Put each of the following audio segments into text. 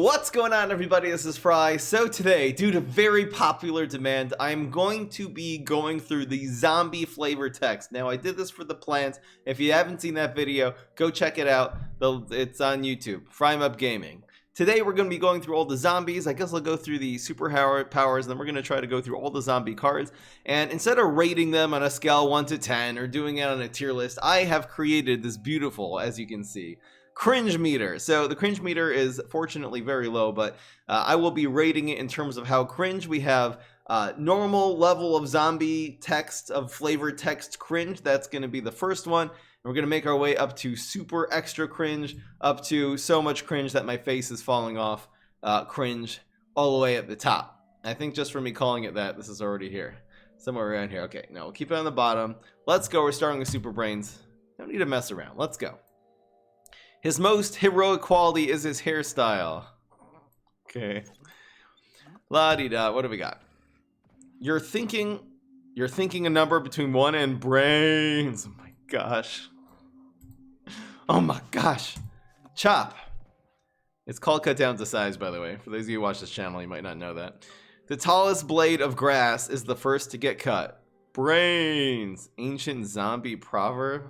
What's going on, everybody? This is Fry. So today, due to very popular demand, I'm going to be going through the zombie flavor text. Now, I did this for the plants. If you haven't seen that video, go check it out. It's on YouTube, Fry Up Gaming. Today, we're going to be going through all the zombies. I guess I'll go through the super powers, and then we're going to try to go through all the zombie cards. And instead of rating them on a scale 1 to 10 or doing it on a tier list, I have created this beautiful, as you can see, cringe meter. So the cringe meter is fortunately very low, but I will be rating it in terms of how cringe. We have normal level of zombie text, of flavored text cringe. That's going to be the first one. And we're going to make our way up to super extra cringe, up to so much cringe that my face is falling off cringe all the way at the top. I think just for me calling it that, this is already here. Somewhere around here. Okay, no, we'll keep it on the bottom. Let's go. We're starting with super brains. Don't need to mess around. Let's go. His most heroic quality is his hairstyle. Okay. La-di-da. What do we got? You're thinking a number between 1 and brains. Oh my gosh. Oh my gosh. Chop. It's called cut down to size, by the way. For those of you who watch this channel, you might not know that. The tallest blade of grass is the first to get cut. Brains. Ancient zombie proverb.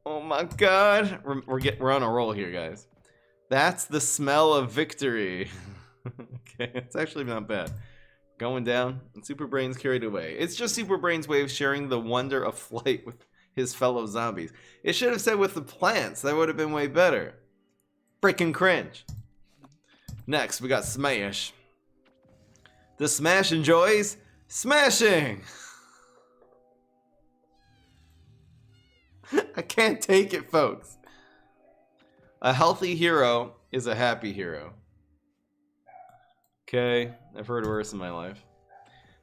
Oh my god. We're on a roll here, guys. That's the smell of victory. Okay, it's actually not bad. Going down, and Super Brains carried away. It's just Super Brains' way of sharing the wonder of flight with his fellow zombies. It should have said with the plants. That would have been way better. Freaking cringe. Next, we got Smash. The Smash enjoys smashing. I can't take it, folks. A healthy hero is a happy hero. Okay, I've heard worse in my life.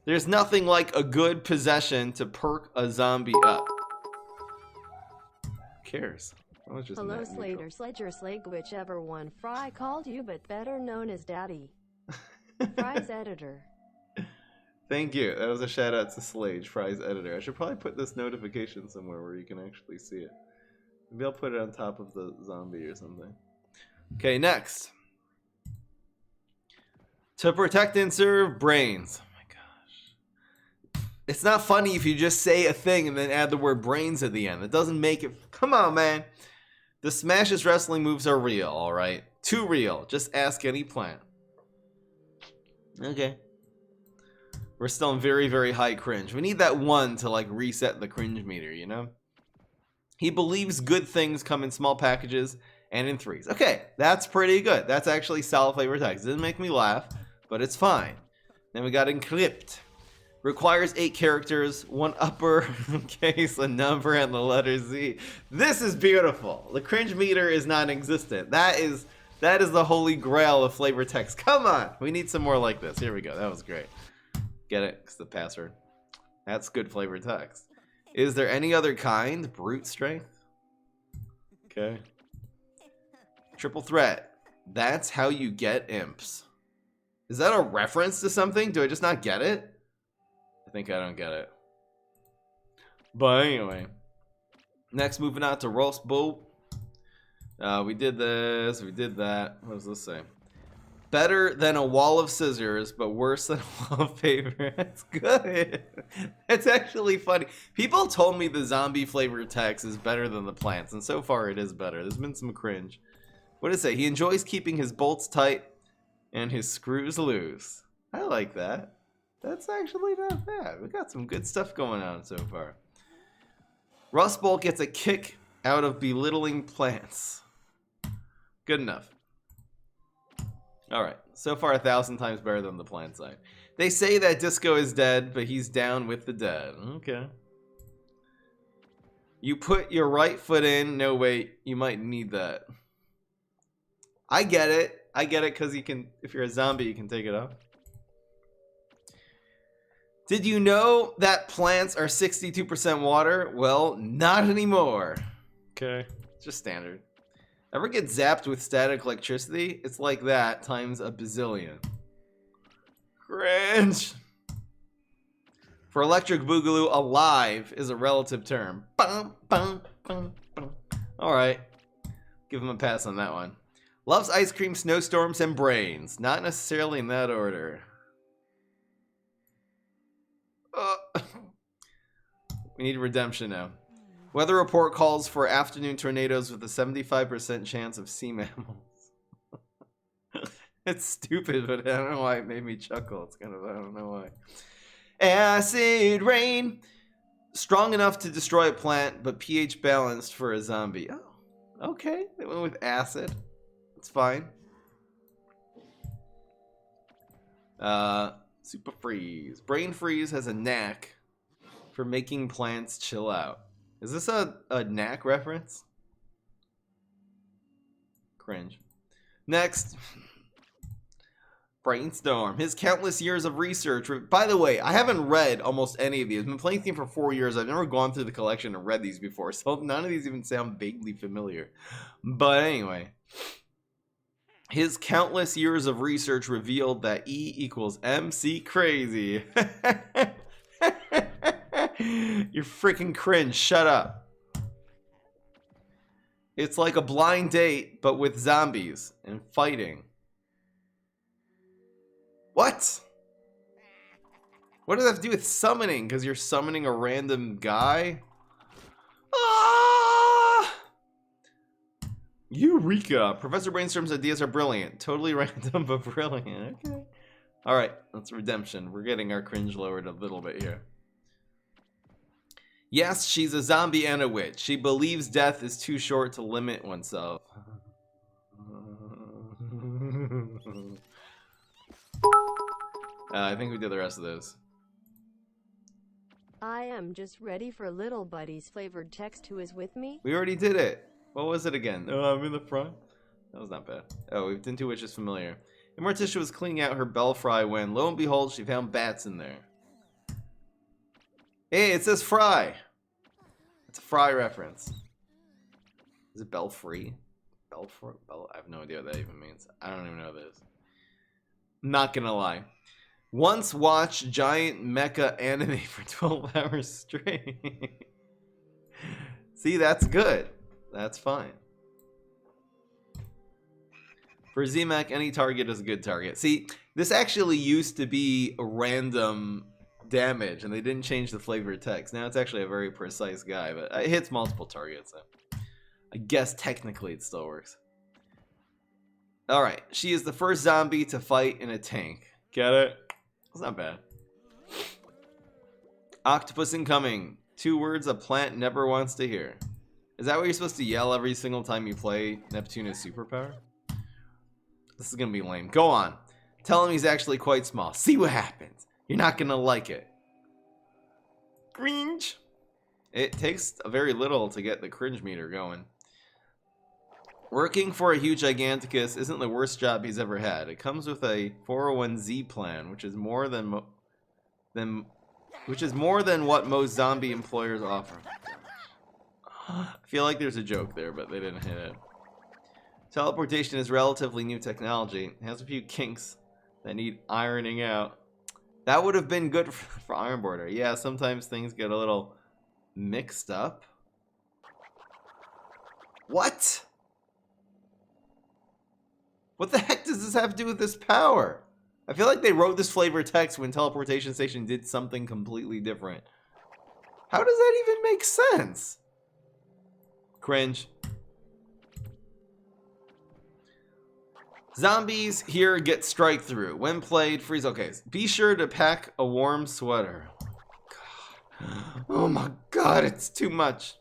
There's nothing like a good possession to perk a zombie up. Who cares? Hello, Slater, Sledger, Slag, whichever one Fry called you, but better known as Daddy. Fry's editor. Thank you. That was a shout out to Slage, Fry's editor. I should probably put this notification somewhere where you can actually see it. Maybe I'll put it on top of the zombie or something. Okay, next. To protect and serve brains. Oh my gosh. It's not funny if you just say a thing and then add the word brains at the end. It doesn't make it. Come on, man. The Smash's wrestling moves are real, alright? Too real. Just ask any plant. Okay. We're still in very, very high cringe. We need that 1 to like reset the cringe meter, you know? He believes good things come in small packages and in 3s. Okay, that's pretty good. That's actually solid flavor text. It doesn't make me laugh, but it's fine. Then we got encrypt. Requires 8 characters, 1 upper case, a number, and the letter Z. This is beautiful. The cringe meter is non-existent. That is the holy grail of flavor text. Come on, we need some more like this. Here we go. That was great. Get it? It's the password. That's good flavor text. Is there any other kind? Brute strength? Okay. Triple threat. That's how you get imps. Is that a reference to something? Do I just not get it? I think I don't get it. But anyway. Next, moving on to roast boat. We did this. We did that. What does this say? Better than a wall of scissors, but worse than a wall of paper. That's good. That's actually funny. People told me the zombie flavored text is better than the plants, and so far it is better. There's been some cringe. What does it say? He enjoys keeping his bolts tight and his screws loose. I like that. That's actually not bad. We got some good stuff going on so far. Rust Bolt gets a kick out of belittling plants. Good enough. Alright, so far 1,000 times better than the plant side. They say that Disco is dead, but he's down with the dead. Okay. You put your right foot in. No, wait, you might need that. I get it. I get it because you can, if you're a zombie, you can take it off. Did you know that plants are 62% water? Well, not anymore. Okay, it's just standard. Ever get zapped with static electricity? It's like that times a bazillion. Cringe. For Electric Boogaloo, alive is a relative term. Bum, bum, bum, bum. All right. Give him a pass on that one. Loves ice cream, snowstorms, and brains. Not necessarily in that order. We need redemption now. Weather report calls for afternoon tornadoes with a 75% chance of sea mammals. It's stupid, but I don't know why it made me chuckle. It's kind of, I don't know why. Acid rain. Strong enough to destroy a plant, but pH balanced for a zombie. Oh, okay. They went with acid. It's fine. Super freeze. Brain freeze has a knack for making plants chill out. Is this a knack reference? Cringe. Next. Brainstorm. His countless years of research. By the way, I haven't read almost any of these. I've been playing the game for 4 years. I've never gone through the collection and read these before, so none of these even sound vaguely familiar. But anyway. His countless years of research revealed that E equals MC crazy. You're freaking cringe. Shut up. It's like a blind date, but with zombies and fighting. What? What does that have to do with summoning? Because you're summoning a random guy? Ah! Eureka! Professor Brainstorm's ideas are brilliant. Totally random, but brilliant. Okay. Alright, that's redemption. We're getting our cringe lowered a little bit here. Yes, she's a zombie and a witch. She believes death is too short to limit oneself. I think we did the rest of those. I am just ready for little buddy's flavored text who is with me. We already did it. What was it again? Oh, I'm in the front. That was not bad. Oh, we've done two witches familiar. And Morticia was cleaning out her belfry when, lo and behold, she found bats in there. Hey, it says fry. It's a fry reference. Is it belfry? Belfry? I have no idea what that even means. I don't even know what that is. Not gonna lie. Once watched giant mecha anime for 12 hours straight. See, that's good. That's fine. For ZMAC, any target is a good target. See, this actually used to be a random damage, and they didn't change the flavor of text. Now it's actually a very precise guy, but it hits multiple targets. So I guess technically it still works. Alright, she is the first zombie to fight in a tank. Get it? It's not bad. Octopus incoming. 2 words a plant never wants to hear. Is that what you're supposed to yell every single time you play Neptune's superpower? This is gonna be lame. Go on. Tell him he's actually quite small. See what happens. You're not gonna like it. Cringe. It takes very little to get the cringe meter going. Working for a huge Giganticus isn't the worst job he's ever had. It comes with a 401z plan, which is more than what most zombie employers offer. I feel like there's a joke there, but they didn't hit it. Teleportation is relatively new technology. It has a few kinks that need ironing out. That would have been good for Iron Border. Yeah, sometimes things get a little mixed up. What? What the heck does this have to do with this power? I feel like they wrote this flavor text when Teleportation Station did something completely different. How does that even make sense? Cringe. Zombies here get strike through. When played, freeze. Okay, be sure to pack a warm sweater. God. Oh my god, it's too much.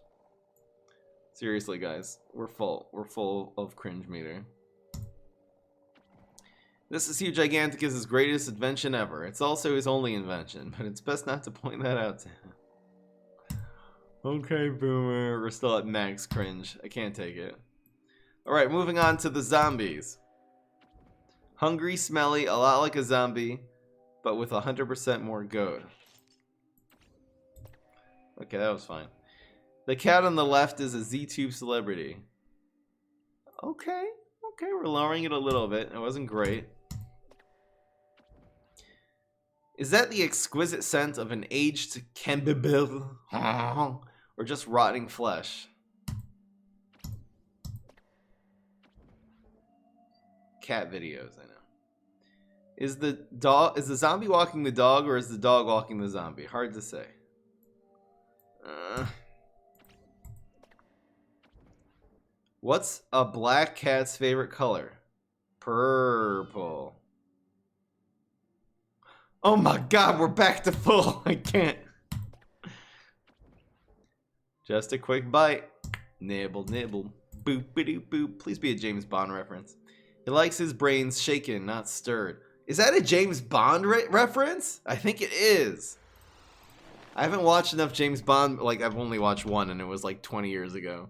Seriously, guys, we're full. We're full of cringe meter. This is Huge Giganticus' greatest invention ever. It's also his only invention, but it's best not to point that out to him. Okay, boomer. We're still at max cringe. I can't take it. Alright, moving on to the zombies. Hungry, smelly, a lot like a zombie, but with 100% more goad. Okay, that was fine. The cat on the left is a Z-Tube celebrity. Okay, we're lowering it a little bit. It wasn't great. Is that the exquisite scent of an aged camembert? Or just rotting flesh? cat videos, I know. Is the zombie walking the dog, or is the dog walking the zombie? Hard to say. What's a black cat's favorite color? Purple. Oh my god, we're back to full. I can't. Just a quick bite. Nibble, nibble. Boop, boop, boop. Please be a James Bond reference. He likes his brains shaken, not stirred. Is that a James Bond reference? I think it is. I haven't watched enough James Bond. Like, I've only watched one, and it was like 20 years ago.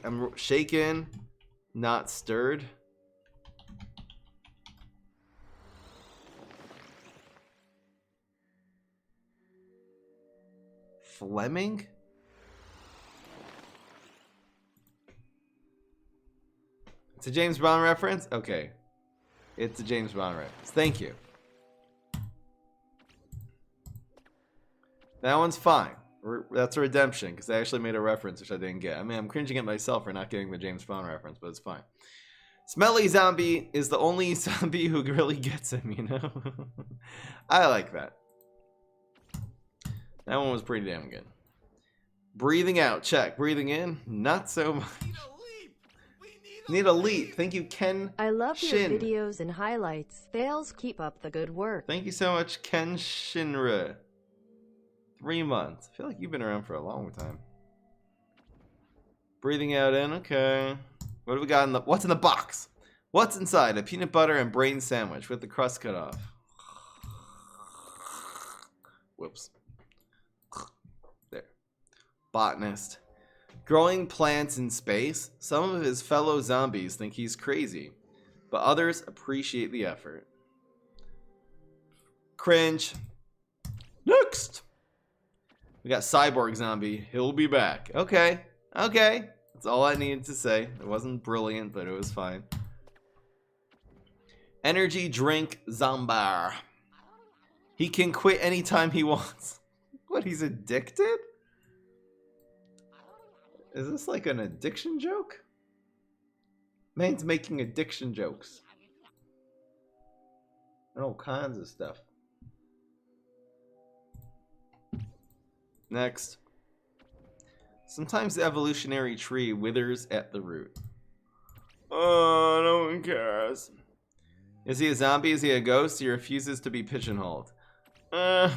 I'm shaken, not stirred. Fleming? It's a James Bond reference? Okay. It's a James Bond reference. Thank you. That one's fine. That's a redemption, because I actually made a reference, which I didn't get. I mean, I'm cringing at myself for not getting the James Bond reference, but it's fine. Smelly Zombie is the only zombie who really gets him, you know? I like that. That one was pretty damn good. Breathing out, check. Breathing in, not so much. Need a leap. Thank you, Ken I love Shin. your videos and highlights. Fails, keep up the good work. Thank you so much, Ken Shinra. 3 months. I feel like you've been around for a long time. Breathing out in, okay. What do we got in the, what's in the box? What's inside? A peanut butter and brain sandwich with the crust cut off. Whoops. There. Botanist. Growing plants in space. Some of his fellow zombies think he's crazy, but others appreciate the effort. Cringe. Next. We got Cyborg Zombie. He'll be back. Okay. Okay. That's all I needed to say. It wasn't brilliant, but it was fine. Energy drink Zombar. He can quit anytime he wants. What, he's addicted? Is this like an addiction joke? Man's making addiction jokes. And all kinds of stuff. Next. Sometimes the evolutionary tree withers at the root. Oh, no one cares. Is he a zombie? Is he a ghost? He refuses to be pigeonholed. What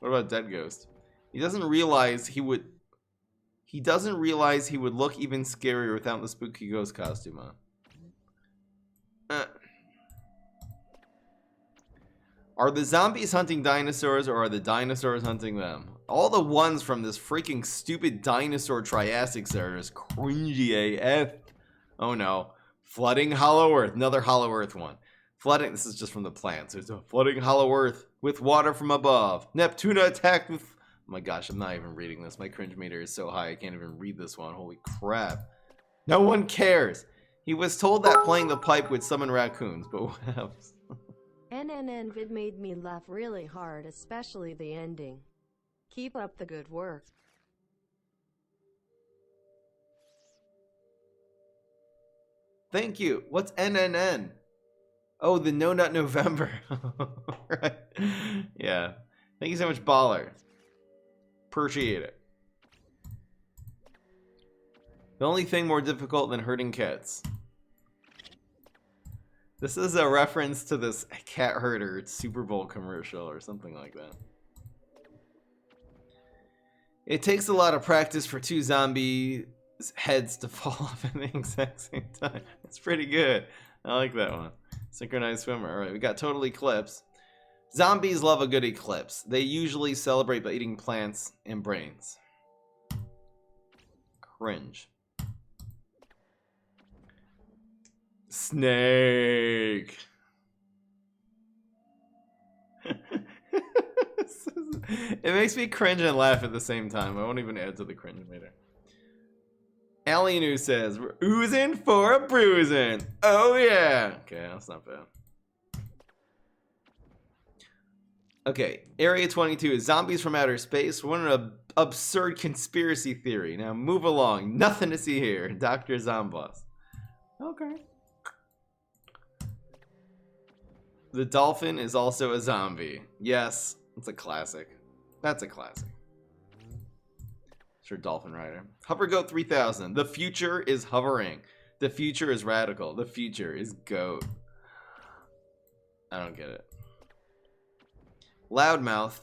about Dead Ghost? He doesn't realize he would look even scarier without the spooky ghost costume on. Are the zombies hunting dinosaurs, or are the dinosaurs hunting them? All the ones from this freaking stupid dinosaur Triassic are just cringy AF. Oh no. Flooding Hollow Earth. Another Hollow Earth one. Flooding, this is just from the plants. There's a flooding Hollow Earth with water from above. Neptuna attacked with... Oh my gosh, I'm not even reading this. My cringe meter is so high I can't even read this one. Holy crap. No one cares. He was told that playing the pipe would summon raccoons, but what else? NNN vid made me laugh really hard, especially the ending. Keep up the good work. Thank you. What's NNN? Oh, the No Nut November. Right. Yeah. Thank you so much, Baller. Appreciate it. The only thing more difficult than herding cats. This is a reference to this cat herder Super Bowl commercial or something like that. It takes a lot of practice for 2 zombie heads to fall off at the exact same time. It's pretty good. I like that one. Synchronized swimmer. Alright, we got Total Eclipse. Zombies love a good eclipse. They usually celebrate by eating plants and brains. Cringe. Snake. It makes me cringe and laugh at the same time. I won't even add to the cringe meter. Alien Who says, we're oozing for a bruising. Oh yeah. Okay, that's not bad. Okay, Area 22 is zombies from outer space. What an absurd conspiracy theory. Now move along. Nothing to see here. Dr. Zomboss. Okay. The dolphin is also a zombie. Yes, it's a classic. That's a classic. Sure, Dolphin Rider. Hovergoat 3000. The future is hovering. The future is radical. The future is goat. I don't get it. Loudmouth.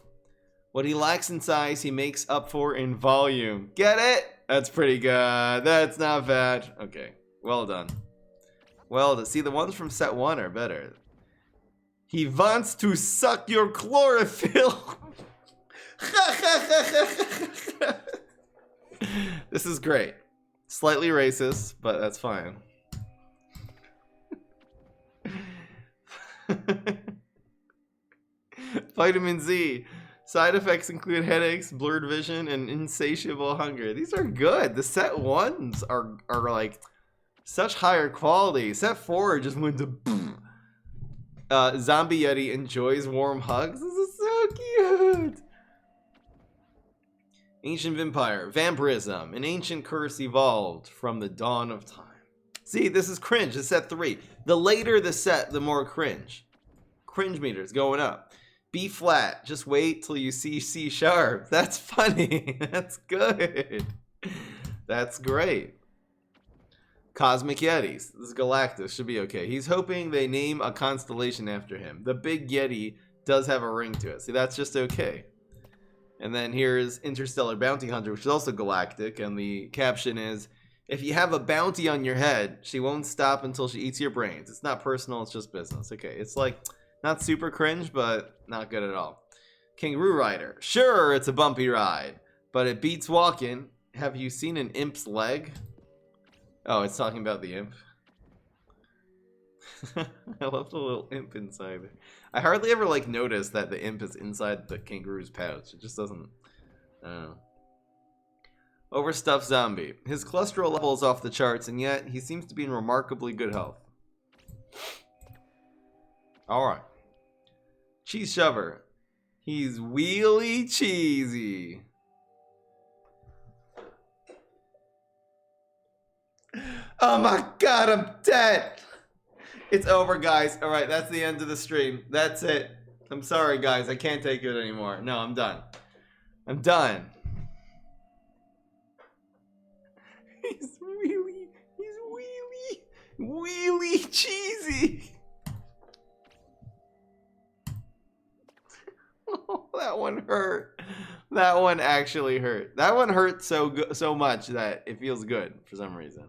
What he lacks in size, he makes up for in volume. Get it? That's pretty good. That's not bad. Okay, well done. Well done. See, the ones from set 1 are better. He wants to suck your chlorophyll. This is great. Slightly racist, but that's fine. Vitamin Z. Side effects include headaches, blurred vision, and insatiable hunger. These are good. The set ones are like such higher quality. Set 4 just went to Zombie Yeti enjoys warm hugs. This is so cute. Ancient Vampire. Vampirism. An ancient curse evolved from the dawn of time. See, this is cringe. It's set 3. The later the set, the more cringe. Cringe meter's going up. B flat. Just wait till you see C sharp. That's funny. That's good. That's great. Cosmic Yetis. This is Galactus. Should be okay. He's hoping they name a constellation after him. The Big Yeti does have a ring to it. See, that's just okay. And then here's Interstellar Bounty Hunter, which is also galactic. And the caption is, if you have a bounty on your head, she won't stop until she eats your brains. It's not personal, it's just business. Okay, it's like not super cringe, but not good at all. Kangaroo Rider. Sure, it's a bumpy ride, but it beats walking. Have you seen an imp's leg? Oh, it's talking about the imp. I love the little imp inside there. I hardly ever like notice that the imp is inside the kangaroo's pouch. It just doesn't. I don't know. Overstuffed zombie. His cholesterol level is off the charts, and yet he seems to be in remarkably good health. Alright. Cheese shover. He's wheelie cheesy. Oh my god, I'm dead! It's over, guys. Alright, that's the end of the stream. That's it. I'm sorry, guys. I can't take it anymore. No, I'm done. I'm done. He's wheelie cheesy. Oh, that one hurt. That one actually hurt. That one hurt so much that it feels good for some reason.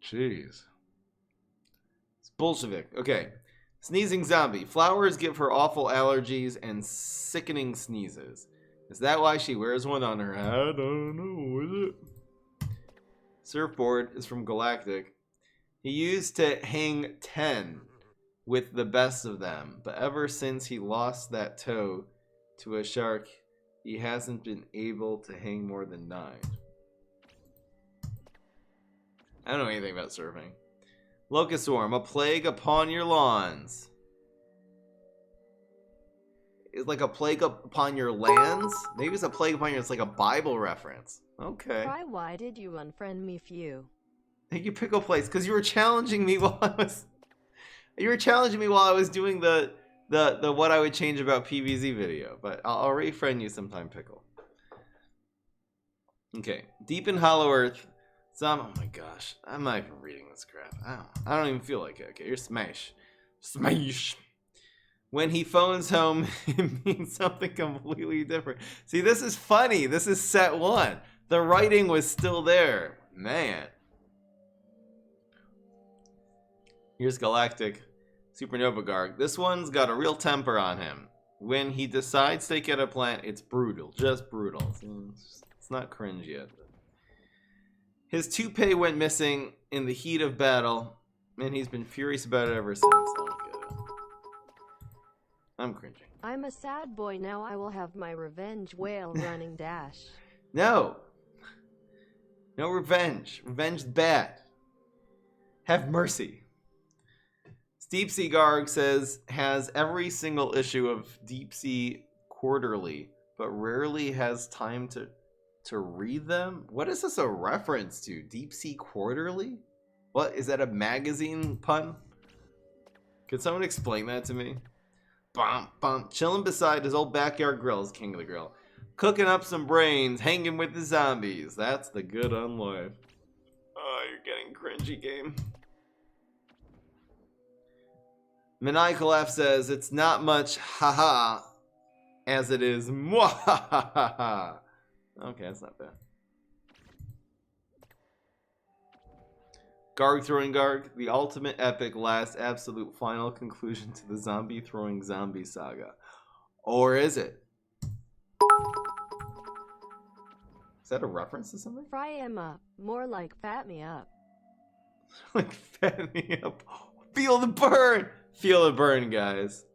Jeez. It's Bolshevik. Okay. Sneezing zombie. Flowers give her awful allergies and sickening sneezes. Is that why she wears one on her head? I don't know. Is it? Surfboard is from Galactic. He used to hang 10 with the best of them, but ever since he lost that toe to a shark, he hasn't been able to hang more than 9. I don't know anything about surfing. Locust swarm, a plague upon your lawns. It's like a plague upon your lands? Maybe it's a plague upon your... It's like a Bible reference. Okay. Why did you unfriend me, Phew? Thank you, Pickle Place, because you were challenging me while I was... You were challenging me while I was doing the what I would change about PVZ video. But I'll refriend you sometime, Pickle. Okay. Deep in Hollow Earth... Oh my gosh, I'm not even reading this crap. I don't even feel like it. Okay, you're smash. Smash. When he phones home, it means something completely different. See, this is funny. This is set 1. The writing was still there. Man. Here's Galactic Supernova Garg. This one's got a real temper on him. When he decides to take out a plant, it's brutal. Just brutal. It's not cringe yet. His toupee went missing in the heat of battle, and he's been furious about it ever since. Don't get it. I'm cringing. I'm a sad boy now. I will have my revenge whale running dash. No. No revenge. Revenge's bad. Have mercy. Deep Sea Garg says, has every single issue of Deep Sea Quarterly, but rarely has time to read them? What is this a reference to? Deep Sea Quarterly? What, is that a magazine pun? Could someone explain that to me? Bum, bum. Chilling beside his old backyard grill is king of the grill. Cooking up some brains, hanging with the zombies. That's the good unlife. Oh, you're getting cringy, game. Maniacal F says, it's not much haha as it is mwahaha. Okay, that's not bad. Garg throwing Garg, the ultimate epic last absolute final conclusion to the zombie throwing zombie saga. Or is it? Is that a reference to something? Fry him up. More like fat me up. Like fat me up. Feel the burn! Feel the burn, guys.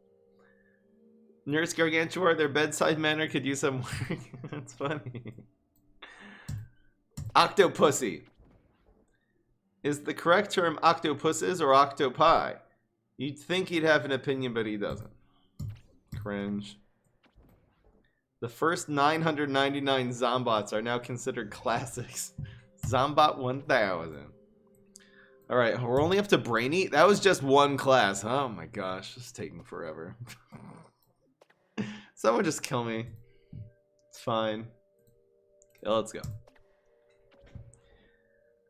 Nurse Gargantua, their bedside manner could use some work. That's funny. Octopussy. Is the correct term octopuses or octopi? You'd think he'd have an opinion, but he doesn't. Cringe. The first 999 Zombots are now considered classics. Zombot 1000. Alright, we're only up to Brainy? That was just one class. Oh my gosh, it's taking forever. Someone just kill me. It's fine. Okay, let's go.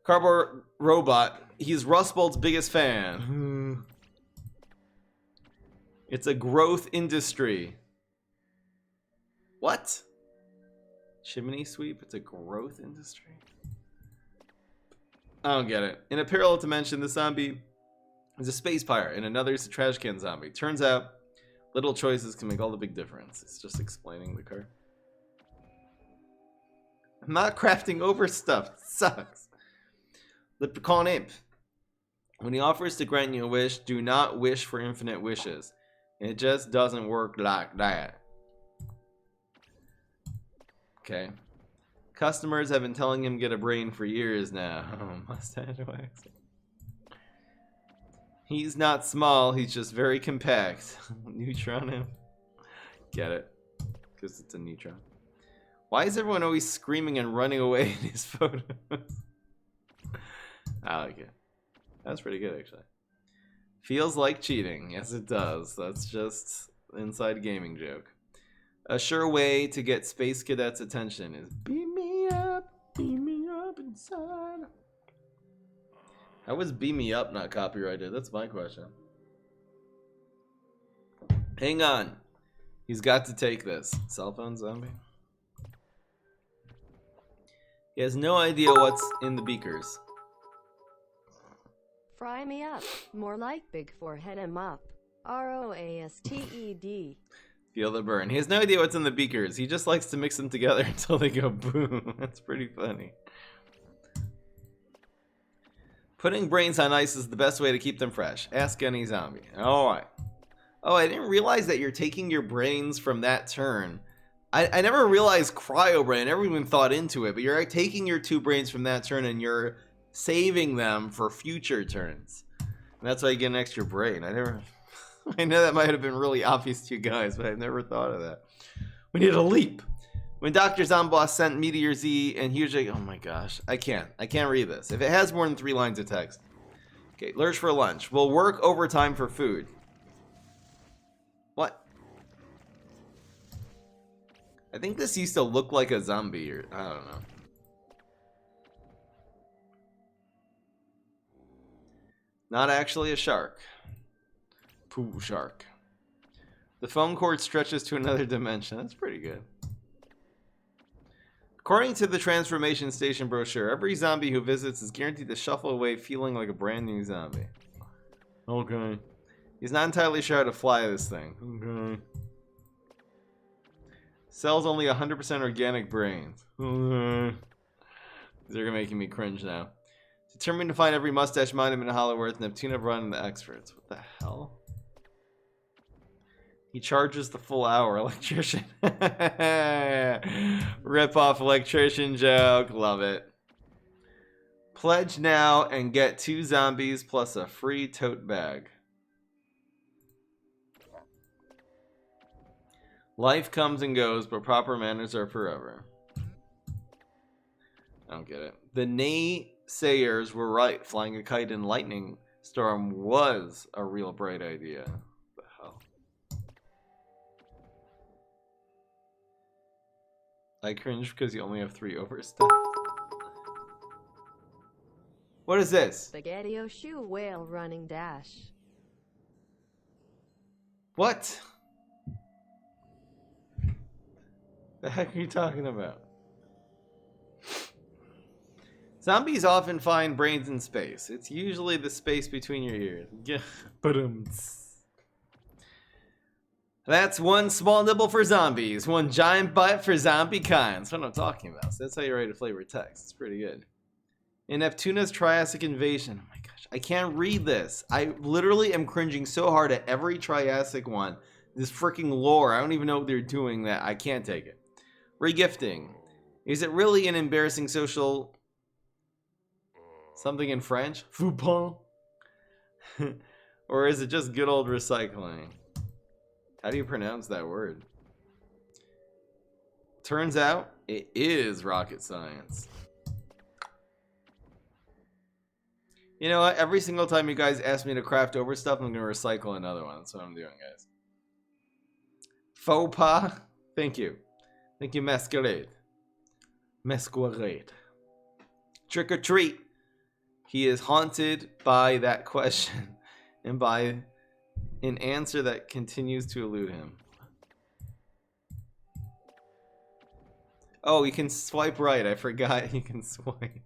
Cardboard Robot. He's Rust Bolt's biggest fan. It's a growth industry. What? Chimney sweep? It's a growth industry? I don't get it. In a parallel dimension, the zombie is a space pirate, and another is a trash can zombie. Turns out, little choices can make all the big difference. It's just explaining the card. I'm not crafting over stuff. It sucks. Leprechaun Imp. When he offers to grant you a wish, do not wish for infinite wishes. It just doesn't work like that. Okay. Customers have been telling him get a brain for years now. Oh, mustache wax. He's not small, he's just very compact. Neutron him. Get it. Because it's a neutron. Why is everyone always screaming and running away in his photos? I like it. That's pretty good, actually. Feels like cheating. Yes, it does. That's just an inside gaming joke. A sure way to get Space Cadet's attention is beat me up inside. How was Beam Me Up not copyrighted? That's my question. Hang on. He's got to take this. Cell phone zombie? He has no idea what's in the beakers. Fry me up. More like big forehead him up. ROASTED. Feel the burn. He has no idea what's in the beakers. He just likes to mix them together until they go boom. That's pretty funny. Putting brains on ice is the best way to keep them fresh. Ask any zombie. Alright. Oh, I didn't realize that you're taking your brains from that turn. I never realized cryo brain. I never even thought into it. But you're taking your 2 brains from that turn and you're saving them for future turns. And that's why you get an extra brain. I know that might have been really obvious to you guys, but I never thought of that. We need a leap. When Dr. Zomboss sent Meteor Z and usually, oh my gosh, I can't read this. If it has more than 3 lines of text. Okay, lurch for lunch. We'll work overtime for food. What? I think this used to look like a zombie, or I don't know. Not actually a shark. Poo shark. The phone cord stretches to another dimension. That's pretty good. According to the Transformation Station brochure, every zombie who visits is guaranteed to shuffle away feeling like a brand new zombie. Okay. He's not entirely sure how to fly this thing. Okay. Sells only 100% organic brains. Okay. They're making me cringe now. Determined to find every mustache monument in Hollow Earth, Neptune run the experts. What the hell? He charges the full hour. Electrician. Rip off electrician joke. Love it. Pledge now and get 2 zombies plus a free tote bag. Life comes and goes, but proper manners are forever. I don't get it. The naysayers were right. Flying a kite in lightning storm was a real bright idea. What the hell? I cringe because you only have 3 oversteps. What is this? Spaghetti-o shoe whale running dash. What? The heck are you talking about? Zombies often find brains in space. It's usually the space between your ears. That's one small nibble for zombies, one giant bite for zombie kind. That's what I'm talking about. So that's how you write a flavor text. It's pretty good. In Neptuna's Triassic invasion. Oh my gosh, I can't read this. I literally am cringing so hard at every Triassic one. This freaking lore. I don't even know what they're doing that I can't take it. Regifting. Is it really an embarrassing social... something in French? Foupon? Or is it just good old recycling? How do you pronounce that word? Turns out, it is rocket science. You know what? Every single time you guys ask me to craft over stuff, I'm going to recycle another one. That's what I'm doing, guys. Faux pas? Thank you. Thank you, Masquerade. Masquerade. Trick or treat. He is haunted by that question and by an answer that continues to elude him. Oh, you can swipe right. I forgot you can swipe.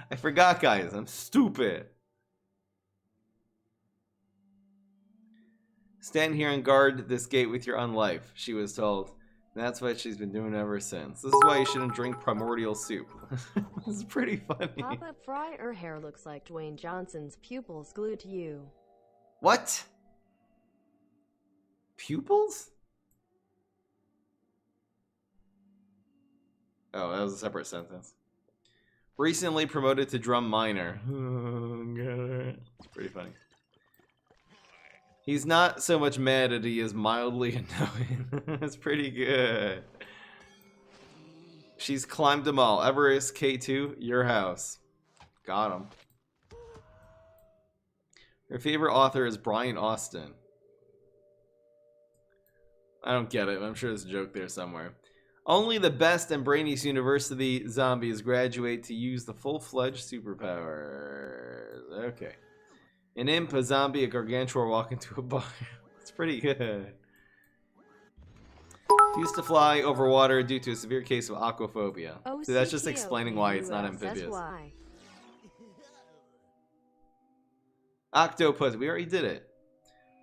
I forgot, guys. I'm stupid. Stand here and guard this gate with your own life, she was told. And that's what she's been doing ever since. This is why you shouldn't drink primordial soup. This is pretty funny. Papa Fry, her hair looks like Dwayne Johnson's pupils glued to you. What? Pupils? Oh, that was a separate sentence. Recently promoted to drum minor. It's pretty funny. He's not so much mad that he is mildly annoying. That's pretty good. She's climbed them all. Everest, K2, your house. Got him. Her favorite author is Brian Austin. I don't get it. I'm sure there's a joke there somewhere. Only the best and brainiest university zombies graduate to use the full-fledged superpowers. Okay. An imp, a zombie, a gargantuar walk into a bar. It's pretty good. Used to fly over water due to a severe case of aquaphobia. See, that's just explaining why it's not amphibious. Octopus. We already did it.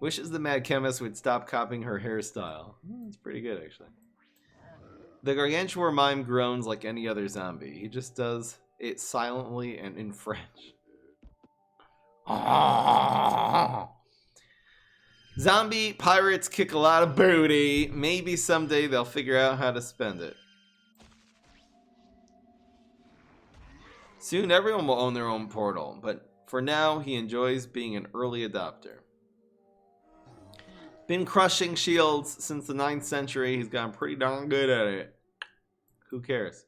Wishes the mad chemist would stop copying her hairstyle. It's pretty good, actually. The gargantuar mime groans like any other zombie. He just does it silently and in French. Zombie pirates kick a lot of booty. Maybe someday they'll figure out how to spend it. Soon everyone will own their own portal, but for now he enjoys being an early adopter. Been crushing shields since the 9th century. He's gotten pretty darn good at it. Who cares?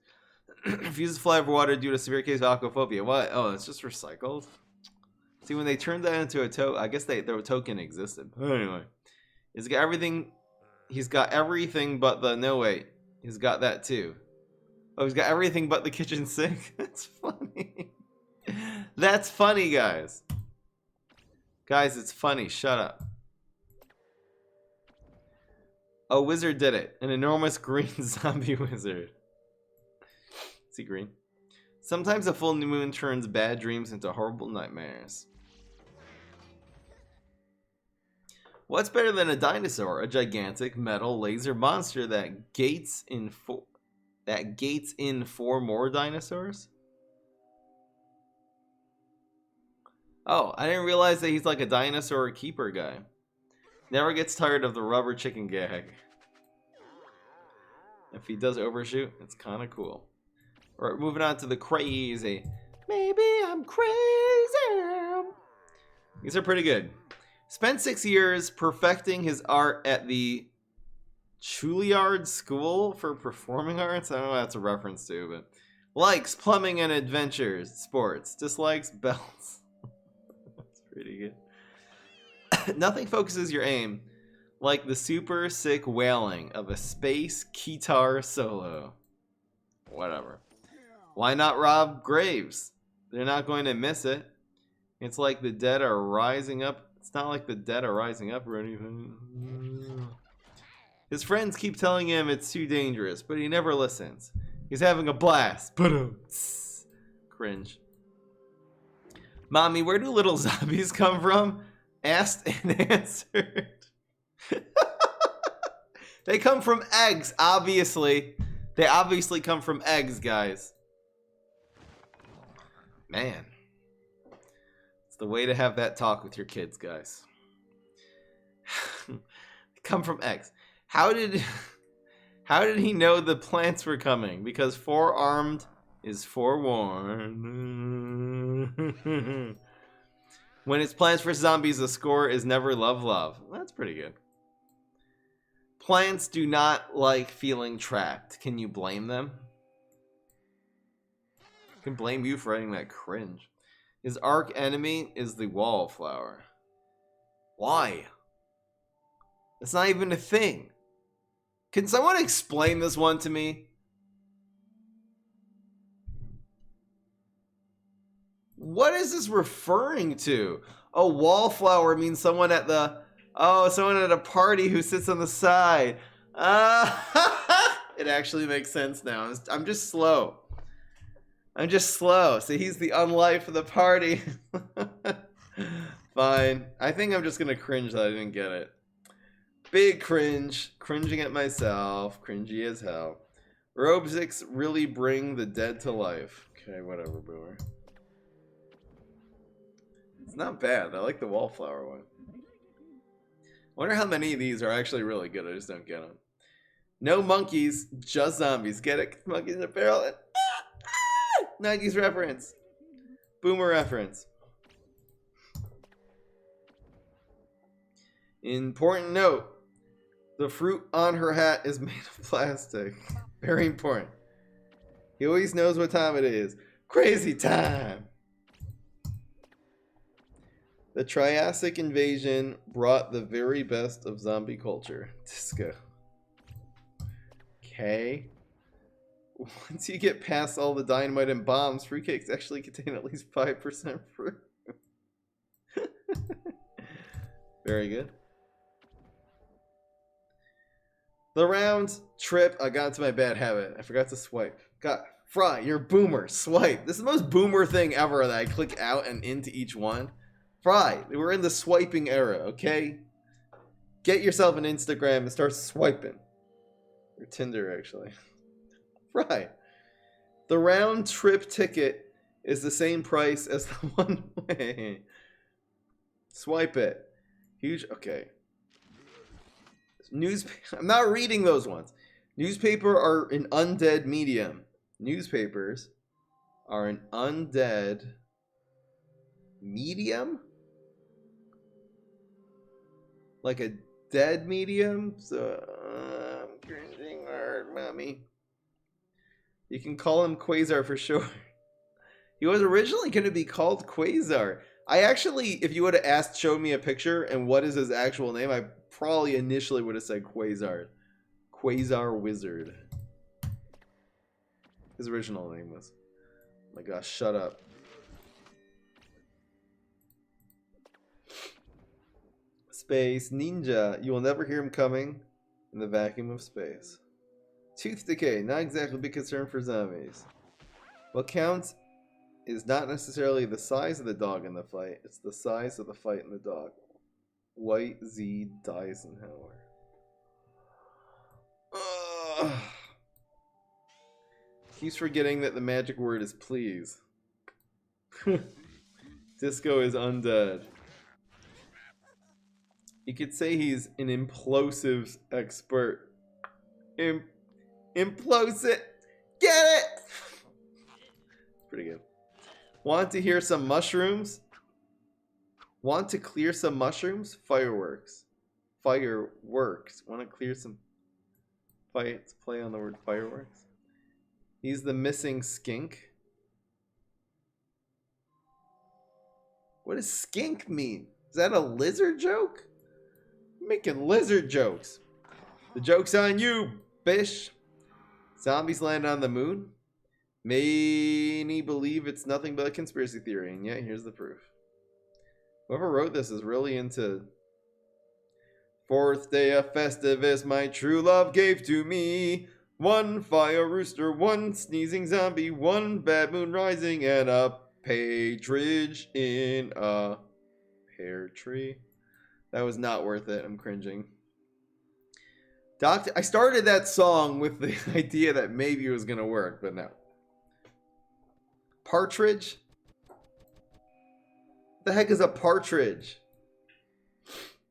Refuses to fly over water due to severe case of aquaphobia. What? Oh, it's just recycled? See, when they turned that into a token, I guess their token existed. Anyway, he's got everything. He's got everything but the. No, wait. He's got that too. Oh, he's got everything but the kitchen sink. That's funny. That's funny, guys. Guys, it's funny. Shut up. A wizard did it. An enormous green zombie wizard. Is he green? Sometimes a full moon turns bad dreams into horrible nightmares. What's better than a dinosaur? A gigantic metal laser monster that gates in four more dinosaurs? Oh, I didn't realize that he's like a dinosaur keeper guy. Never gets tired of the rubber chicken gag. If he does overshoot, it's kind of cool. Alright, moving on to the crazy. Maybe I'm crazy. These are pretty good. Spent 6 years perfecting his art at the Juilliard School for Performing Arts? I don't know what that's a reference to, but likes plumbing and adventures, sports. Dislikes bells. That's pretty good. Nothing focuses your aim like the super sick wailing of a space guitar solo. Whatever. Why not rob graves? They're not going to miss it. It's like the dead are rising up. It's not like the dead are rising up or anything. His friends keep telling him it's too dangerous, but he never listens. He's having a blast. Cringe. Mommy, where do little zombies come from? Asked and answered. They come from eggs, obviously. They obviously come from eggs, guys. Man. It's the way to have that talk with your kids, guys. They come from eggs. How did he know the plants were coming? Because forearmed is forewarned. When it's Plants vs. Zombies, the score is never love, love. That's pretty good. Plants do not like feeling trapped. Can you blame them? I can blame you for writing that cringe. His arch enemy is the wallflower. Why? It's not even a thing. Can someone explain this one to me? What is this referring to? Oh, wallflower means someone at the... Oh, someone at a party who sits on the side. It actually makes sense now. I'm just slow. I'm just slow. So he's the unlife of the party. Fine. I think I'm just going to cringe that I didn't get it. Big cringe. Cringing at myself. Cringy as hell. Robesics really bring the dead to life. Okay, whatever, boomer. It's not bad. I like the wallflower one. Wonder how many of these are actually really good. I just don't get them. No monkeys, just zombies. Get it? Monkeys in a barrel. 90s reference. Boomer reference. Important note. The fruit on her hat is made of plastic. Very important. He always knows what time it is. Crazy time. The Triassic invasion brought the very best of zombie culture. Disco. Okay. Once you get past all the dynamite and bombs, fruitcakes actually contain at least 5% fruit. Very good. The round trip, I got into my bad habit. I forgot to swipe. Fry, you're a boomer. Swipe. This is the most boomer thing ever that I click out and into each one. Fry, we're in the swiping era, okay? Get yourself an Instagram and start swiping. Or Tinder, actually. Fry. The round trip ticket is the same price as the one way. Swipe it. Huge, okay. I'm not reading those ones. Newspaper are an undead medium. Newspapers are an undead medium? Like a dead medium? So, I'm cringing hard, mommy. You can call him Quasar for sure. He was originally going to be called Quasar. I actually, if you would have asked, showed me a picture and what is his actual name, I probably initially would have said Quasar. Quasar Wizard. His original name was. Oh my gosh, shut up. Space Ninja. You will never hear him coming in the vacuum of space. Tooth decay. Not exactly a big concern for zombies. What counts is not necessarily the size of the dog in the fight. It's the size of the fight in the dog. White Z Eisenhower. He's forgetting that the magic word is please. Disco is undead. You could say he's an implosives expert. Implosive. Get it! Pretty good. Want to hear some mushrooms? Want to clear some mushrooms? Fireworks. Fireworks. Want to clear some fight play on the word fireworks. He's the missing skink. What does skink mean? Is that a lizard joke? I'm making lizard jokes. The joke's on you, bish. Zombies land on the moon. Many believe it's nothing but a conspiracy theory, and yet here's the proof. Whoever wrote this is really into fourth day of Festivus, my true love gave to me. One fire rooster, one sneezing zombie, one bad moon rising, and a partridge in a pear tree. That was not worth it. I'm cringing. I started that song with the idea that maybe it was going to work, but no. Partridge? What the heck is a partridge?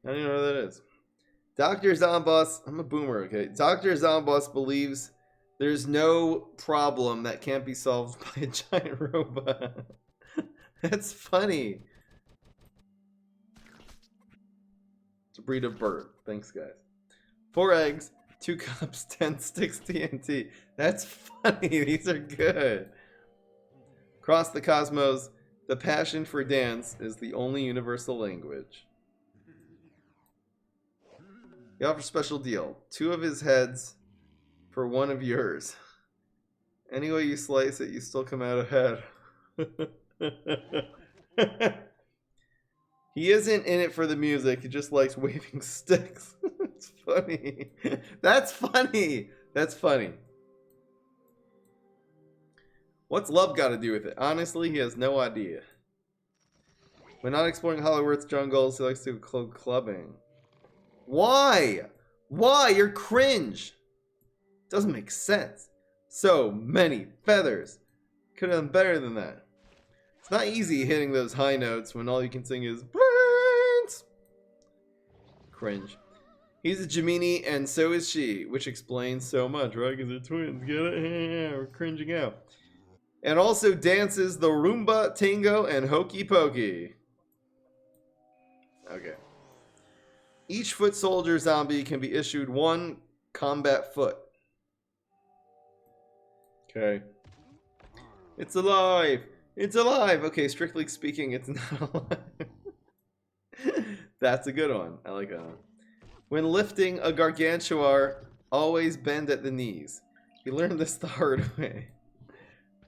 I don't even know what that is. Dr. Zomboss, I'm a boomer, okay? Dr. Zomboss believes there's no problem that can't be solved by a giant robot. That's funny. It's a breed of bird. Thanks, guys. 4 eggs, 2 cups, 10 sticks TNT. That's funny. These are good. Across the cosmos, the passion for dance is the only universal language. He offers special deal. 2 of his heads for 1 of yours. Any way you slice it, you still come out ahead. He isn't in it for the music. He just likes waving sticks. It's funny. That's funny. That's funny. What's love got to do with it? Honestly, he has no idea. When not exploring Hollywood's jungles, he likes to go clubbing. Why? Why? You're cringe. Doesn't make sense. So many feathers. Could have done better than that. It's not easy hitting those high notes when all you can sing is brains. Cringe. He's a Gemini and so is she, which explains so much, right? Because they're twins. Get it? We're cringing out. And also dances the rumba, tango, and hokey pokey. Okay. Each foot soldier zombie can be issued 1 combat foot. Okay. It's alive! It's alive! Okay, strictly speaking, it's not alive. That's a good one. I like that one. When lifting a gargantuar, always bend at the knees. You learned this the hard way.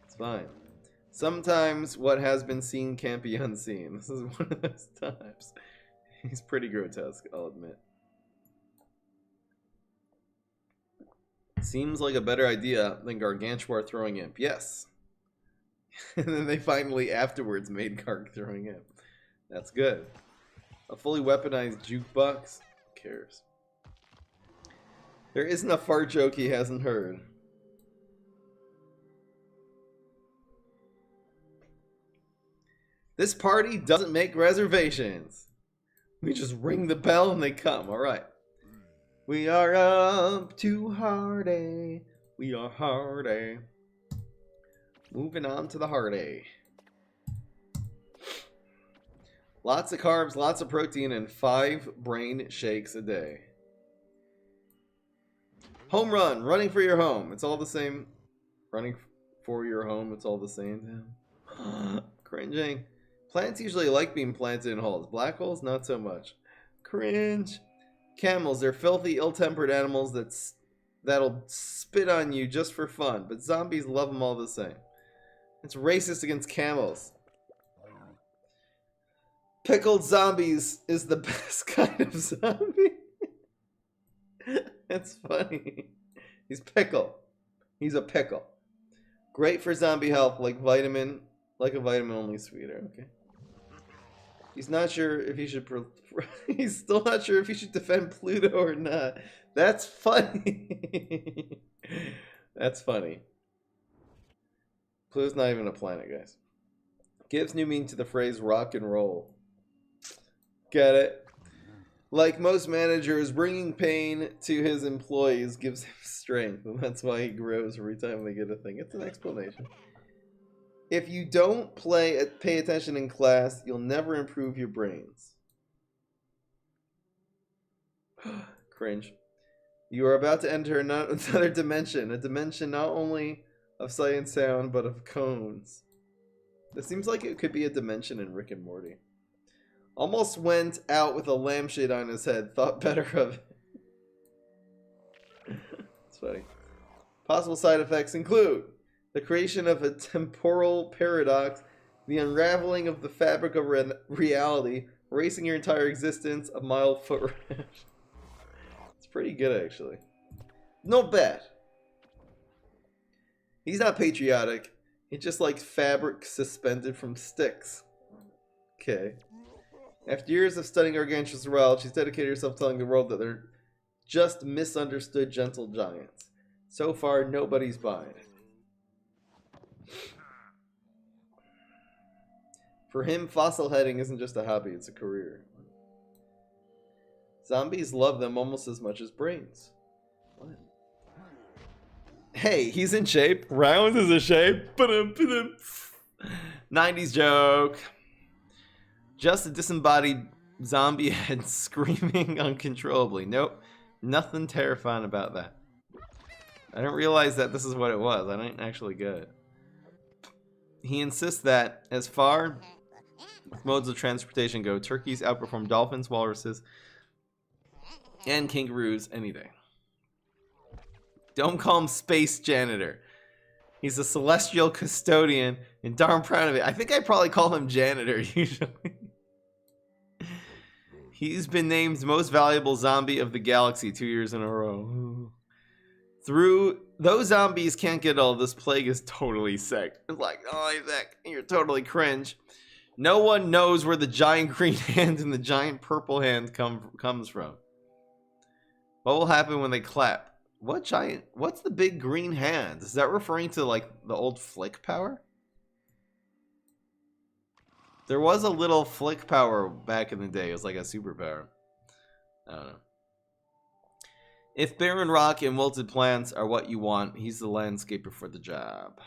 It's fine. Sometimes what has been seen can't be unseen. This is one of those times. He's pretty grotesque, I'll admit. Seems like a better idea than Gargantuar throwing imp. Yes. And then they finally afterwards made Garg throwing imp. That's good. A fully weaponized jukebox? Who cares? There isn't a fart joke he hasn't heard. This party doesn't make reservations. We just ring the bell and they come. All right. We are up to Hardy. We are Hardy. Moving on to the Hardy. Lots of carbs, lots of protein, and 5 brain shakes a day. Home run. Running for your home. It's all the same. Running for your home. It's all the same to him. Cringing. Plants usually like being planted in holes. Black holes, not so much. Cringe. Camels, they're filthy, ill-tempered animals that'll spit on you just for fun, but zombies love them all the same. It's racist against camels. Pickled zombies is the best kind of zombie. That's funny. He's pickle. He's a pickle. Great for zombie health, like a vitamin only sweeter. Okay. He's not sure if he should. He's still not sure if he should defend Pluto or not. That's funny. That's funny. Pluto's not even a planet, guys. Gives new meaning to the phrase rock and roll. Get it? Like most managers, bringing pain to his employees gives him strength, and that's why he grows every time they get a thing. It's an explanation. If you don't pay attention in class, you'll never improve your brains. Cringe. You are about to enter another dimension. A dimension not only of sight and sound, but of cones. This seems like it could be a dimension in Rick and Morty. Almost went out with a lampshade on his head. Thought better of it. It's funny. Possible side effects include the creation of a temporal paradox, the unraveling of the fabric of reality, erasing your entire existence, a mild foot rash. It's pretty good, actually. Not bad. He's not patriotic. He just likes fabric suspended from sticks. Okay. After years of studying gargantuans world, she's dedicated herself to telling the world that they're just misunderstood gentle giants. So far, nobody's buying it. For him, fossil heading isn't just a hobby, it's a career. Zombies love them almost as much as brains. What? Hey, he's in shape. Rounds is in shape. 90s joke. Just a disembodied zombie head screaming uncontrollably. Nope. Nothing terrifying about that. I didn't realize that this is what it was. I didn't actually get it. He insists that, as far as modes of transportation go, turkeys outperform dolphins, walruses, and kangaroos any day. Don't call him Space Janitor. He's a celestial custodian, and darn proud of it. I think I probably call him Janitor, usually. He's been named most valuable zombie of the galaxy 2 years in a row. Those zombies can't get old. This plague is totally sick. It's like, oh, Isaac, you're totally cringe. No one knows where the giant green hand and the giant purple hand comes from. What will happen when they clap? What's the big green hand? Is that referring to like the old flick power? There was a little flick power back in the day. It was like a superpower. I don't know. If barren rock and wilted plants are what you want, he's the landscaper for the job.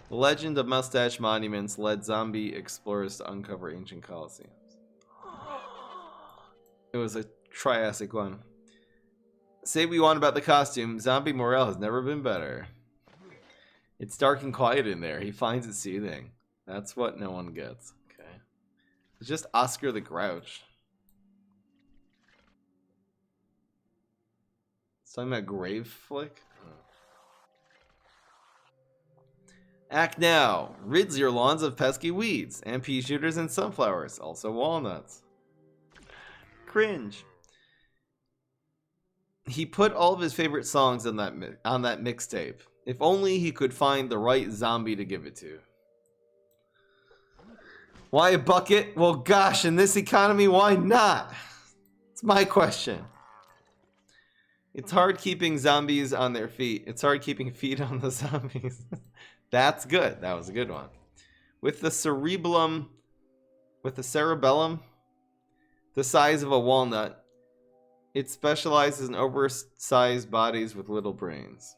The legend of mustache monuments led zombie explorers to uncover ancient colosseums. It was a Triassic one. Say what you want about the costume, zombie morale has never been better. It's dark and quiet in there. He finds it soothing. That's what no one gets. Okay. It's just Oscar the Grouch. It's talking about Grave Flick? Act now. Rids your lawns of pesky weeds and pea shooters and sunflowers. Also walnuts. Cringe. He put all of his favorite songs on that mixtape. If only he could find the right zombie to give it to. Why a bucket? Well, gosh, in this economy, why not? It's my question. It's hard keeping zombies on their feet. It's hard keeping feet on the zombies. That's good. That was a good one. With the cerebellum, the size of a walnut, it specializes in oversized bodies with little brains.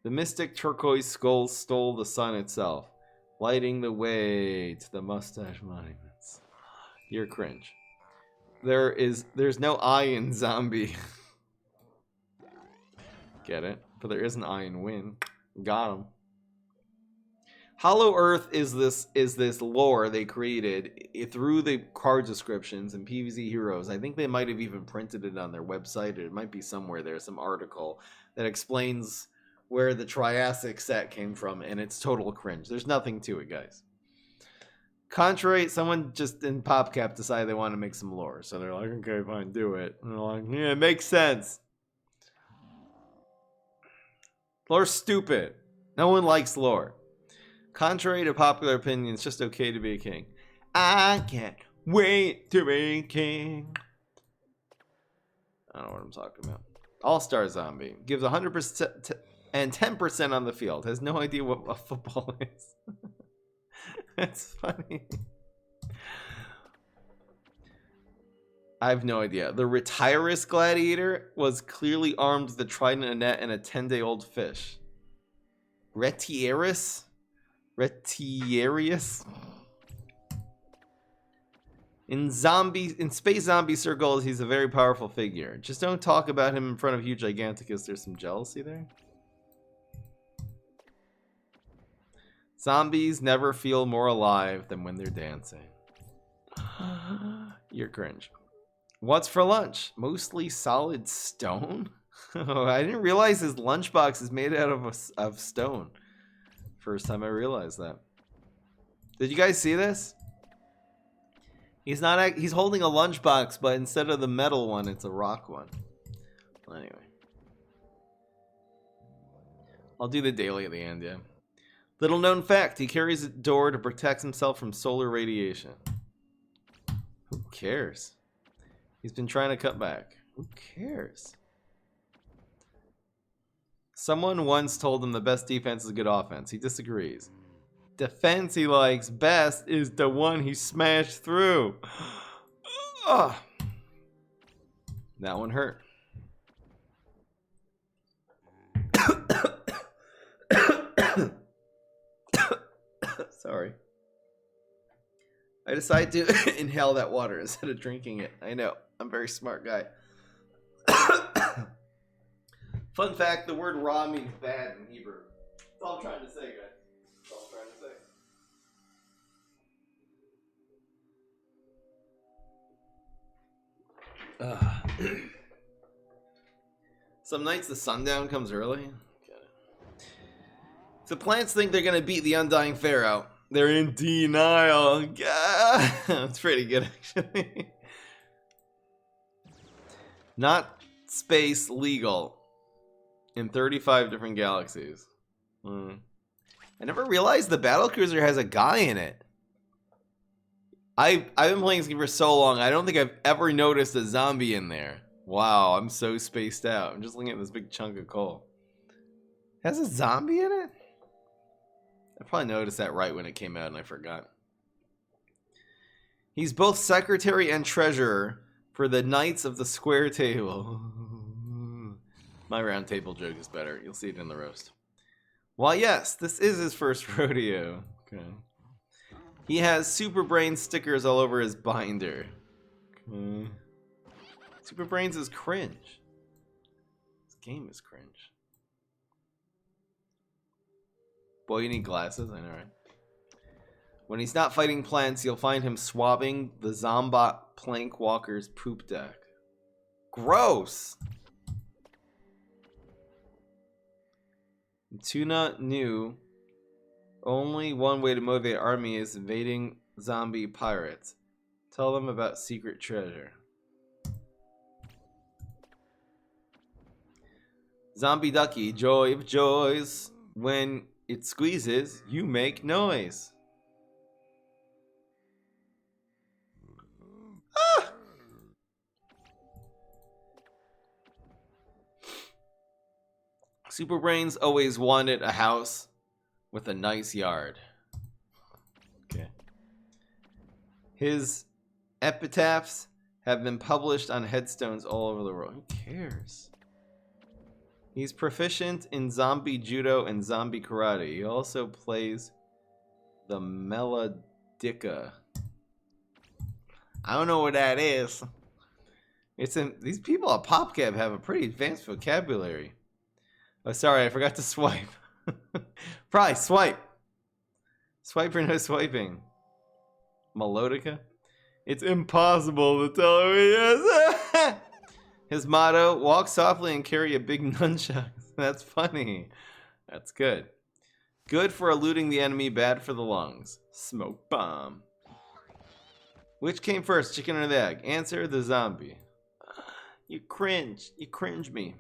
The mystic turquoise skull stole the sun itself, lighting the way to the mustache monuments. You're cringe. There's no I in zombie. Get it? But there is an I in win. Got him. Hollow Earth is this lore they created through the card descriptions and PvZ Heroes. I think they might have even printed it on their website. It might be somewhere there, some article that explains where the Triassic set came from, and it's total cringe. There's nothing to it, guys. Contrary, someone just in PopCap decided they want to make some lore, so they're like, okay, fine, do it. And they're like, yeah, it makes sense. Lore's stupid. No one likes lore. Contrary to popular opinion, it's just okay to be a king. I can't wait to be king. I don't know what I'm talking about. All-Star Zombie. Gives 100% and 10% on the field. Has no idea what a football is. That's funny. I have no idea. The Retirus Gladiator was clearly armed with a trident, a net, and a 10-day-old fish. Retiarius? In space zombie circles, he's a very powerful figure. Just don't talk about him in front of Huge Giganticus. There's some jealousy there. Zombies never feel more alive than when they're dancing. You're cringe. What's for lunch? Mostly solid stone? I didn't realize his lunchbox is made out of stone. First time I realized that. Did you guys see this? He's holding a lunchbox, but instead of the metal one, it's a rock one. Well, anyway. I'll do the daily at the end, yeah. Little known fact, he carries a door to protect himself from solar radiation. Who cares? He's been trying to cut back. Who cares? Someone once told him the best defense is good offense. He disagrees. Defense he likes best is the one he smashed through. Ugh. That one hurt. Sorry. I decided to inhale that water instead of drinking it. I know. I'm a very smart guy. Fun fact, the word raw means bad in Hebrew. That's all I'm trying to say, guys. That's all I'm trying to say. Some nights the sundown comes early. So plants think they're going to beat the Undying Pharaoh. They're in denial. That's pretty good, actually. Not space legal in 35 different galaxies. I never realized the battlecruiser has a guy in it. I've been playing this game for so long, I don't think I've ever noticed a zombie in there. Wow, I'm so spaced out. I'm just looking at this big chunk of coal. It has a zombie in it? I probably noticed that right when it came out and I forgot. He's both secretary and treasurer for the Knights of the Square Table. My round table joke is better. You'll see it in the roast. Why, yes, this is his first rodeo. Okay. He has Super Brains stickers all over his binder. Okay. Super Brains is cringe. This game is cringe. Boy, you need glasses, I know, right? When he's not fighting plants, you'll find him swabbing the Zombot Plank Walker's poop deck. Gross! Tuna knew only one way to motivate an army is invading zombie pirates. Tell them about secret treasure. Zombie Ducky, joy of joys. When it squeezes, you make noise. Ah! Super Brains always wanted a house with a nice yard. Okay. His epitaphs have been published on headstones all over the world. Who cares? He's proficient in zombie judo and zombie karate. He also plays the melodica. I don't know what that is. These people at PopCap have a pretty advanced vocabulary. Oh, sorry, I forgot to swipe. Probably swipe. Swipe or no swiping. Melodica? It's impossible to tell who he is. His motto, walk softly and carry a big nunchuck. That's funny. That's good. Good for eluding the enemy, bad for the lungs. Smoke bomb. Which came first, chicken or the egg? Answer, the zombie. You cringe. You cringe me.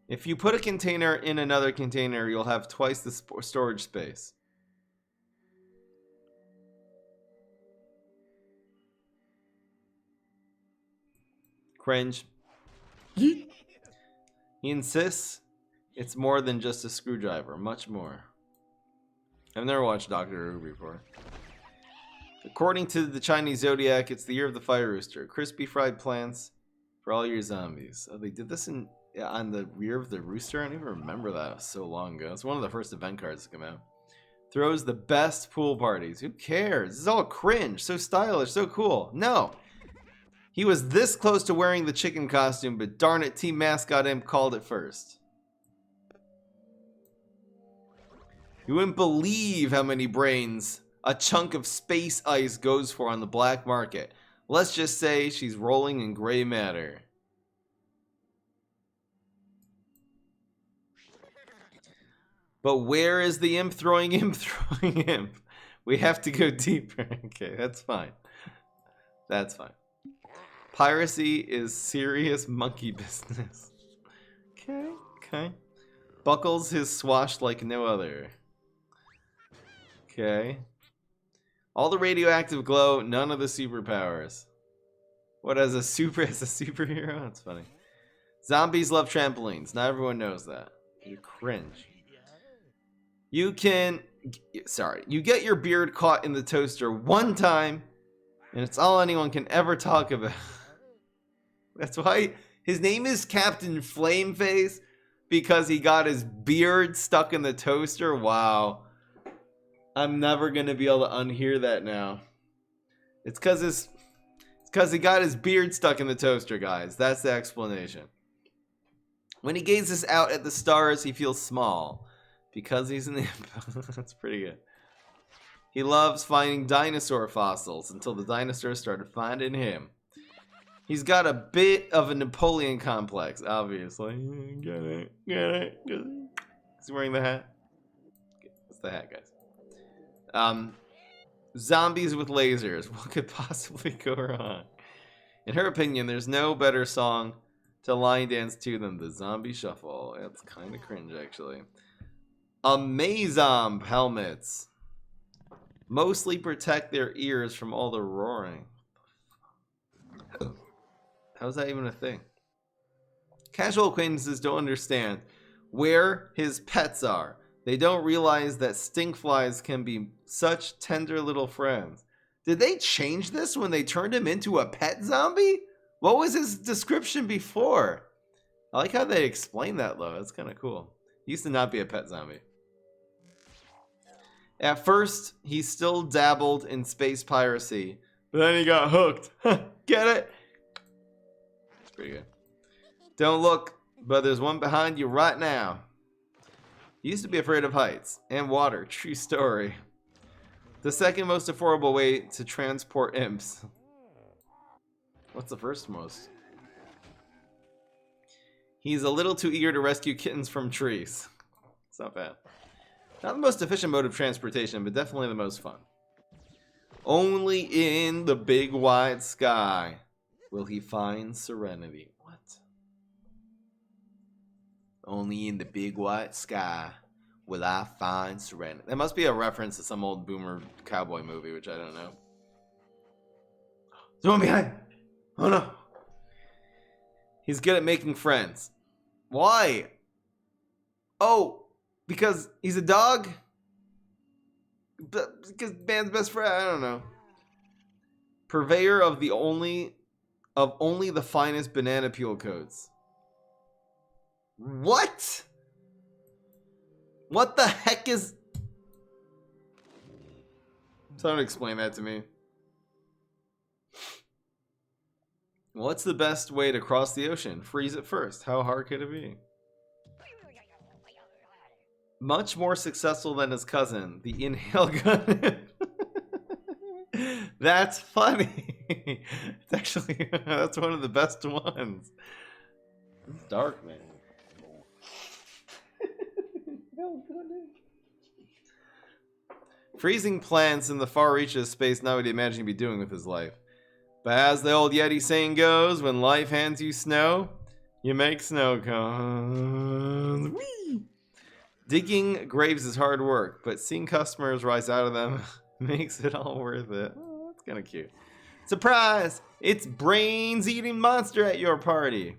If you put a container in another container, you'll have twice the storage space. Cringe. He insists it's more than just a screwdriver, much more. I've never watched Doctor Who before. According to the Chinese zodiac, it's the year of the fire rooster. Crispy fried plants for all your zombies. Oh, they did this on the year of the rooster? I don't even remember that. It was so long ago. It's one of the first event cards to come out. Throws the best pool parties. Who cares? This is all cringe. So stylish, so cool. No. He was this close to wearing the chicken costume, but darn it, Team Mascot Imp called it first. You wouldn't believe how many brains a chunk of space ice goes for on the black market. Let's just say she's rolling in gray matter. But where is the imp throwing imp throwing imp? We have to go deeper. Okay, that's fine. That's fine. Piracy is serious monkey business. Okay, okay. Buckles his swash like no other. Okay. All the radioactive glow, none of the superpowers. What, as a superhero? That's funny. Zombies love trampolines. Not everyone knows that. You cringe. You get your beard caught in the toaster one time, and it's all anyone can ever talk about. That's why his name is Captain Flameface, because he got his beard stuck in the toaster. Wow. I'm never going to be able to unhear that now. It's because he got his beard stuck in the toaster, guys. That's the explanation. When he gazes out at the stars, he feels small. Because he's an imp. That's pretty good. He loves finding dinosaur fossils until the dinosaurs started finding him. He's got a bit of a Napoleon complex, obviously. Get it. He's wearing the hat. It's the hat, guys. Zombies with lasers. What could possibly go wrong? In her opinion, there's no better song to line dance to than the Zombie Shuffle. It's kind of cringe, actually. Amazomb helmets. Mostly protect their ears from all the roaring. How's that even a thing? Casual acquaintances don't understand where his pets are. They don't realize that stinkflies can be such tender little friends. Did they change this when they turned him into a pet zombie? What was his description before? I like how they explain that, though. That's kind of cool. He used to not be a pet zombie. At first, he still dabbled in space piracy, but then he got hooked. Get it? It's pretty good. Don't look, but there's one behind you right now. He used to be afraid of heights and water. True story. The second most affordable way to transport imps. What's the first most? He's a little too eager to rescue kittens from trees. It's not bad. Not the most efficient mode of transportation, but definitely the most fun. Only in the big wide sky will he find serenity. What? Only in the big white sky will I find serenity. That must be a reference to some old boomer cowboy movie, which I don't know. There's one behind! Oh no! He's good at making friends. Why? Oh! Because he's a dog? Because man's best friend? I don't know. Purveyor of only the finest banana peel coats. What? What the heck is... Someone explain that to me. What's the best way to cross the ocean? Freeze it first. How hard could it be? Much more successful than his cousin, the inhale gun. That's funny. It's actually, that's one of the best ones. It's dark, man. Freezing plants in the far reaches of space, not what he imagined he'd be doing with his life. But as the old Yeti saying goes, when life hands you snow, you make snow cones. Whee! Digging graves is hard work, but seeing customers rise out of them makes it all worth it. Oh, that's kind of cute. Surprise! It's brains-eating monster at your party.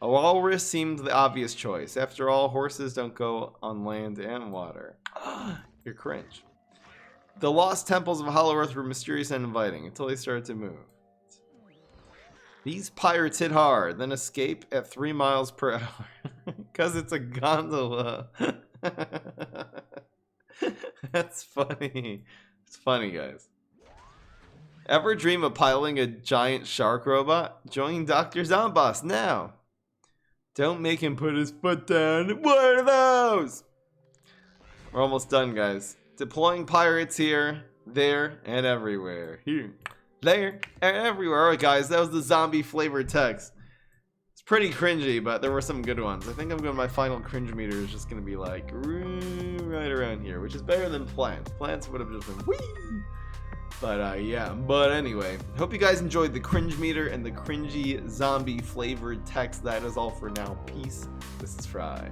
A walrus seemed the obvious choice. After all, horses don't go on land and water. You're cringe. The lost temples of Hollow Earth were mysterious and inviting until they started to move. These pirates hit hard, then escape at 3 miles per hour. Because it's a gondola. That's funny. It's funny, guys. Ever dream of piloting a giant shark robot? Join Dr. Zomboss now. Don't make him put his foot down. What are those? We're almost done, guys. Deploying pirates here, there, and everywhere. Here, there, and everywhere. Alright, guys, that was the zombie flavored text. It's pretty cringy, but there were some good ones. I think I'm going. My final cringe meter is just going to be like right around here, which is better than Plants. Plants would have just been whee! But yeah, but anyway, hope you guys enjoyed the cringe meter and the cringy zombie flavored text. That is all for now. Peace. This is Fry.